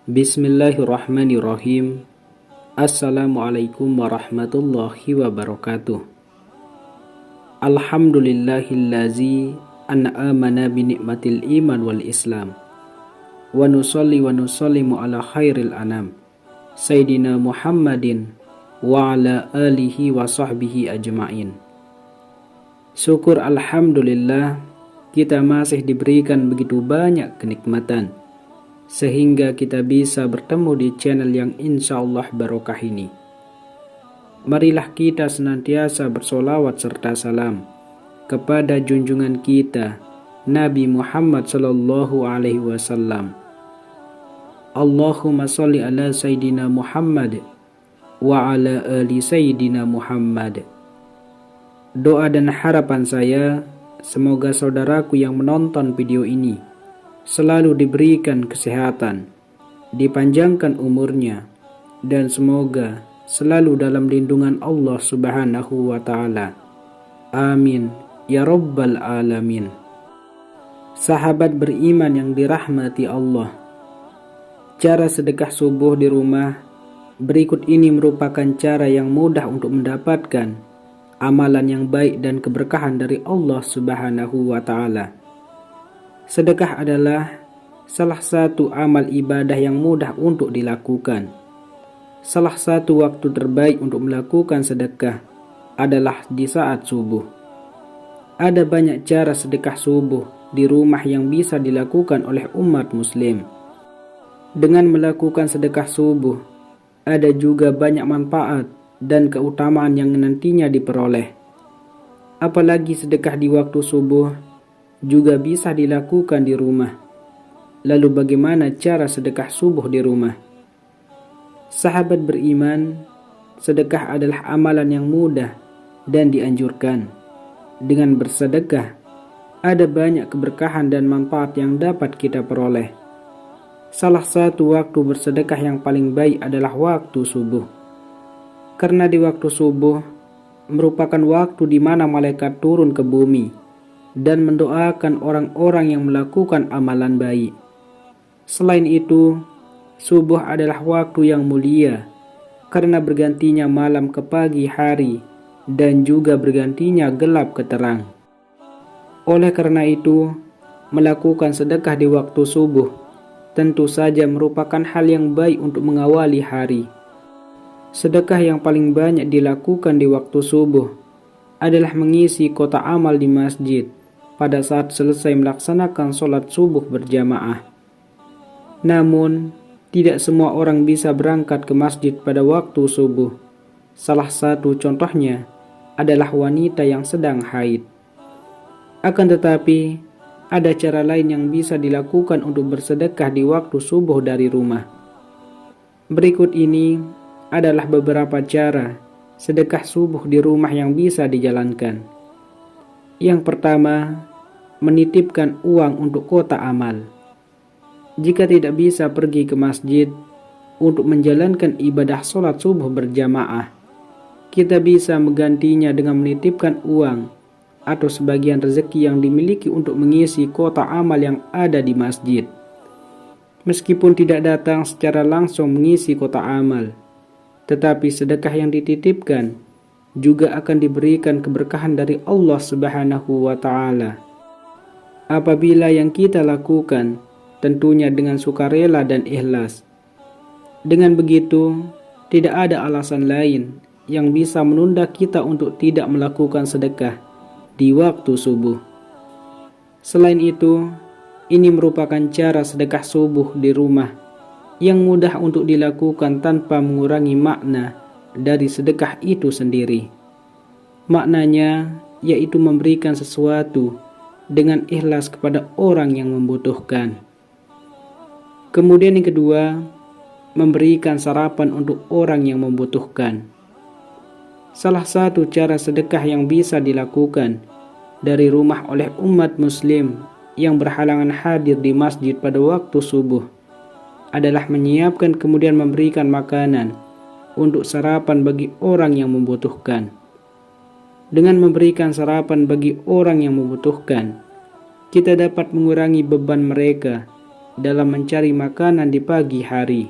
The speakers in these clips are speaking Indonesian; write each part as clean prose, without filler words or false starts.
Bismillahirrahmanirrahim. Assalamualaikum warahmatullahi wabarakatuh. Alhamdulillahillazi an'amana binikmatil iman wal islam. Wa nusalli wa nusallimu ala khairil anam, Sayyidina Muhammadin wa ala alihi wa sahbihi ajma'in. Syukur alhamdulillah, kita masih diberikan begitu banyak kenikmatan sehingga kita bisa bertemu di channel yang insyaallah barokah ini. Marilah kita senantiasa bersolawat serta salam kepada junjungan kita Nabi Muhammad sallallahu alaihi wasallam. Allahumma sholli ala Sayyidina Muhammad wa ala ali Sayyidina Muhammad. Doa dan harapan saya, semoga saudaraku yang menonton video ini selalu diberikan kesehatan, dipanjangkan umurnya, dan semoga selalu dalam lindungan Allah Subhanahu wa Ta'ala. Amin ya Rabbal Alamin. Sahabat beriman yang dirahmati Allah, cara sedekah subuh di rumah berikut ini merupakan cara yang mudah untuk mendapatkan amalan yang baik dan keberkahan dari Allah Subhanahu wa Ta'ala. Sedekah adalah salah satu amal ibadah yang mudah untuk dilakukan. Salah satu waktu terbaik untuk melakukan sedekah adalah di saat subuh. Ada banyak cara sedekah subuh di rumah yang bisa dilakukan oleh umat muslim. Dengan melakukan sedekah subuh, ada juga banyak manfaat dan keutamaan yang nantinya diperoleh. Apalagi sedekah di waktu subuh juga bisa dilakukan di rumah. Lalu bagaimana cara sedekah subuh di rumah? Sahabat beriman, sedekah adalah amalan yang mudah dan dianjurkan. Dengan bersedekah, ada banyak keberkahan dan manfaat yang dapat kita peroleh. Salah satu waktu bersedekah yang paling baik adalah waktu subuh. Karena di waktu subuh merupakan waktu di mana malaikat turun ke bumi dan mendoakan orang-orang yang melakukan amalan baik. Selain itu, subuh adalah waktu yang mulia karena bergantinya malam ke pagi hari dan juga bergantinya gelap ke terang. Oleh karena itu, melakukan sedekah di waktu subuh tentu saja merupakan hal yang baik untuk mengawali hari. Sedekah yang paling banyak dilakukan di waktu subuh adalah mengisi kotak amal di masjid pada saat selesai melaksanakan sholat subuh berjamaah. Namun, tidak semua orang bisa berangkat ke masjid pada waktu subuh. Salah satu contohnya adalah wanita yang sedang haid. Akan tetapi, ada cara lain yang bisa dilakukan untuk bersedekah di waktu subuh dari rumah. Berikut ini adalah beberapa cara sedekah subuh di rumah yang bisa dijalankan. Yang pertama, menitipkan uang untuk kotak amal. Jika tidak bisa pergi ke masjid untuk menjalankan ibadah sholat subuh berjamaah, kita bisa menggantinya dengan menitipkan uang atau sebagian rezeki yang dimiliki untuk mengisi kotak amal yang ada di masjid. Meskipun tidak datang secara langsung mengisi kotak amal, tetapi sedekah yang dititipkan juga akan diberikan keberkahan dari Allah Subhanahu wa Ta'ala. Apabila yang kita lakukan tentunya dengan sukarela dan ikhlas. Dengan begitu, tidak ada alasan lain yang bisa menunda kita untuk tidak melakukan sedekah di waktu subuh. Selain itu, ini merupakan cara sedekah subuh di rumah yang mudah untuk dilakukan tanpa mengurangi makna dari sedekah itu sendiri. Maknanya yaitu memberikan sesuatu dengan ikhlas kepada orang yang membutuhkan. Kemudian yang kedua, memberikan sarapan untuk orang yang membutuhkan. Salah satu cara sedekah yang bisa dilakukan dari rumah oleh umat muslim yang berhalangan hadir di masjid pada waktu subuh adalah menyiapkan kemudian memberikan makanan untuk sarapan bagi orang yang membutuhkan. Dengan memberikan sarapan bagi orang yang membutuhkan, kita dapat mengurangi beban mereka dalam mencari makanan di pagi hari.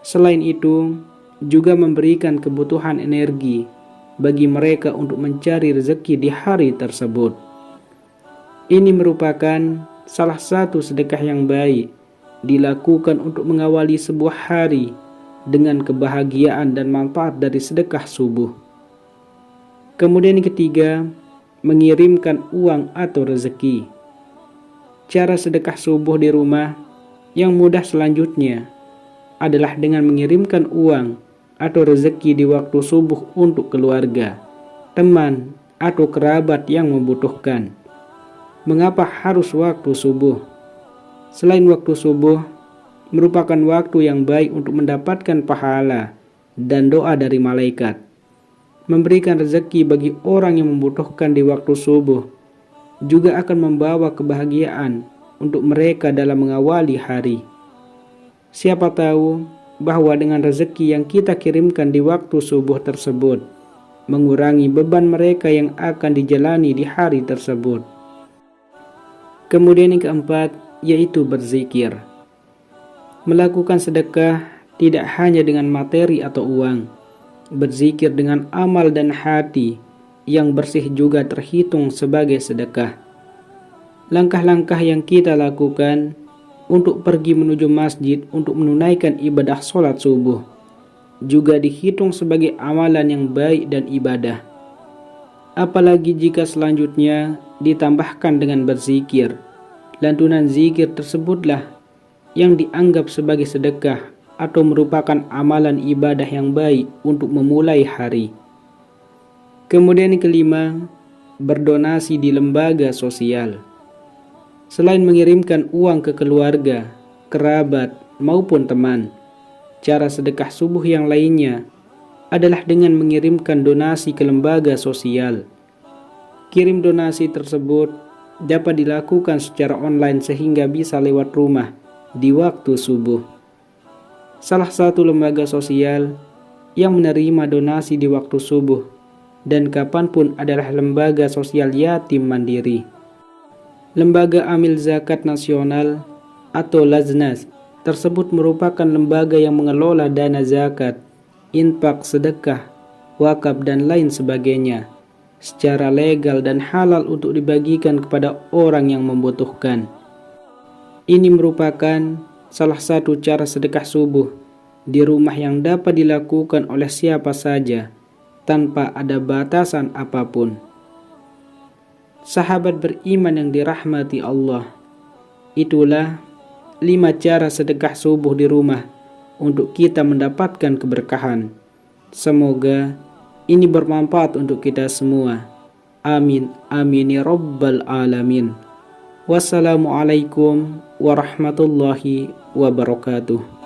Selain itu, juga memberikan kebutuhan energi bagi mereka untuk mencari rezeki di hari tersebut. Ini merupakan salah satu sedekah yang baik dilakukan untuk mengawali sebuah hari dengan kebahagiaan dan manfaat dari sedekah subuh. Kemudian yang ketiga, mengirimkan uang atau rezeki. Cara sedekah subuh di rumah yang mudah selanjutnya adalah dengan mengirimkan uang atau rezeki di waktu subuh untuk keluarga, teman, atau kerabat yang membutuhkan. Mengapa harus waktu subuh? Selain waktu subuh, merupakan waktu yang baik untuk mendapatkan pahala dan doa dari malaikat. Memberikan rezeki bagi orang yang membutuhkan di waktu subuh juga akan membawa kebahagiaan untuk mereka dalam mengawali hari. Siapa tahu bahwa dengan rezeki yang kita kirimkan di waktu subuh tersebut mengurangi beban mereka yang akan dijalani di hari tersebut. Kemudian yang keempat, yaitu berzikir. Melakukan sedekah tidak hanya dengan materi atau uang. Berzikir dengan amal dan hati yang bersih juga terhitung sebagai sedekah. Langkah-langkah yang kita lakukan untuk pergi menuju masjid untuk menunaikan ibadah sholat subuh juga dihitung sebagai amalan yang baik dan ibadah. Apalagi jika selanjutnya ditambahkan dengan berzikir. Lantunan zikir tersebutlah yang dianggap sebagai sedekah atau merupakan amalan ibadah yang baik untuk memulai hari. Kemudian yang kelima, berdonasi di lembaga sosial. Selain mengirimkan uang ke keluarga, kerabat, maupun teman, cara sedekah subuh yang lainnya adalah dengan mengirimkan donasi ke lembaga sosial. Kirim donasi tersebut dapat dilakukan secara online sehingga bisa lewat rumah di waktu subuh. Salah satu lembaga sosial yang menerima donasi di waktu subuh dan kapanpun adalah lembaga sosial yatim mandiri. Lembaga Amil Zakat Nasional atau Laznas tersebut merupakan lembaga yang mengelola dana zakat, infak, sedekah, wakaf, dan lain sebagainya secara legal dan halal untuk dibagikan kepada orang yang membutuhkan. Ini merupakan salah satu cara sedekah subuh di rumah yang dapat dilakukan oleh siapa saja tanpa ada batasan apapun. Sahabat beriman yang dirahmati Allah, itulah 5 cara sedekah subuh di rumah untuk kita mendapatkan keberkahan. Semoga ini bermanfaat untuk kita semua. Amin, amin ya rabbal alamin. Wassalamualaikum warahmatullahi wabarakatuh.